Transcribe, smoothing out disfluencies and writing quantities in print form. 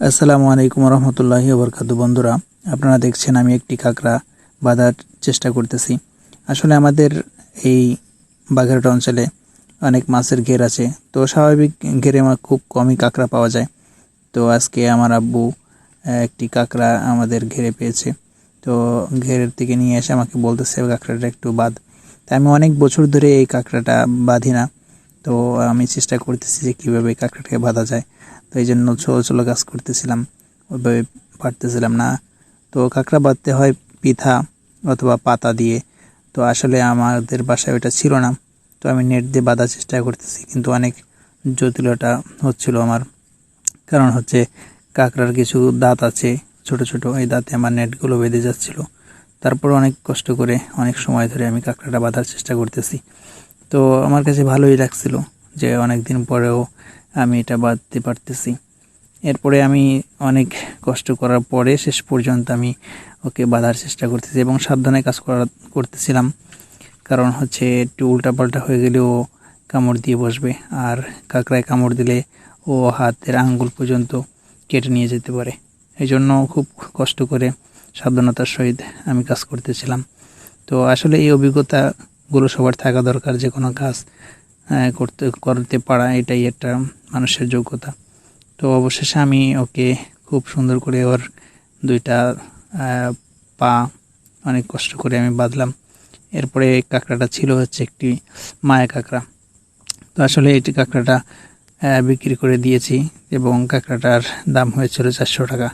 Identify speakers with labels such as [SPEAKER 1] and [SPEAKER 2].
[SPEAKER 1] আসসালামু আলাইকুম রহমতুল্লাহি ওবরকাতুহু। বন্ধুরা, আপনারা দেখছেন আমি একটি কাঁকড়া বাঁধার চেষ্টা করতেছি। আসলে আমাদের এই বাগেরহাট অঞ্চলে অনেক মাছের ঘের আছে, তো স্বাভাবিক ঘেরে খুব কমই কাঁকড়া পাওয়া যায়। তো আজকে আমার আব্বু একটি কাঁকড়া আমাদের ঘেরে পেয়েছে, তো ঘেরের থেকে নিয়ে এসে আমাকে বলতেছে কাঁকড়াটা একটু বাঁধ। তাই আমি অনেক বছর ধরে এই কাঁকড়াটা বাঁধি না, তো আমি চেষ্টা করতেছি যে কীভাবে কাঁকড়াটাকে বাঁধা যায়। তো এই জন্য ছোটো ছোটো কাজ করতেছিলাম, ওইভাবে পারতেছিলাম না। তো কাঁকড়া বাঁধতে হয় পিঠা অথবা পাতা দিয়ে। তো আসলে আমাদের বাসায় ওইটা ছিল না, তো আমি নেট দিয়ে বাঁধার চেষ্টা করতেছি, কিন্তু অনেক জটিলতা হচ্ছিল আমার। কারণ হচ্ছে কাঁকড়ার কিছু দাঁত আছে ছোট ছোট, এই দাঁতে আমার নেটগুলো বেঁধে যাচ্ছিল। তারপর অনেক কষ্ট করে অনেক সময় ধরে আমি কাঁকড়াটা বাঁধার চেষ্টা করতেছি। তো আমার কাছে ভালোই লাগছিল যে অনেক দিন পরেও আমি এটা বাঁধতে পারতেছি। এরপরে আমি অনেক কষ্ট করার পরে শেষ পর্যন্ত আমি ওকে বাঁধার চেষ্টা করতেছি এবং সাবধানে কাজ করতেছিলাম। কারণ হচ্ছে একটু উল্টাপাল্টা হয়ে গেলেও কামড় দিয়ে বসবে, আর কাঁকড়ায় কামড় দিলে ও হাতের আঙ্গুল পর্যন্ত কেটে নিয়ে যেতে পারে। এই জন্য খুব কষ্ট করে সাবধানতার সহিত আমি কাজ করতেছিলাম। তো আসলে এই অভিজ্ঞতাগুলো সবার থাকা দরকার। যে কোনো কাজ করতে পারা এটাই একটা মানুষের যোগ্যতা। তো অবশেষে আমি ওকে খুব সুন্দর করে ওর দুইটা পা অনেক কষ্ট করে আমি বাঁধলাম। এরপরে কাঁকড়াটা ছিল হচ্ছে একটি মায়া কাঁকড়া। তো আসলে এটি কাঁকড়াটা বিক্রি করে দিয়েছি এবং কাঁকড়াটার দাম হয়েছিল 400 টাকা।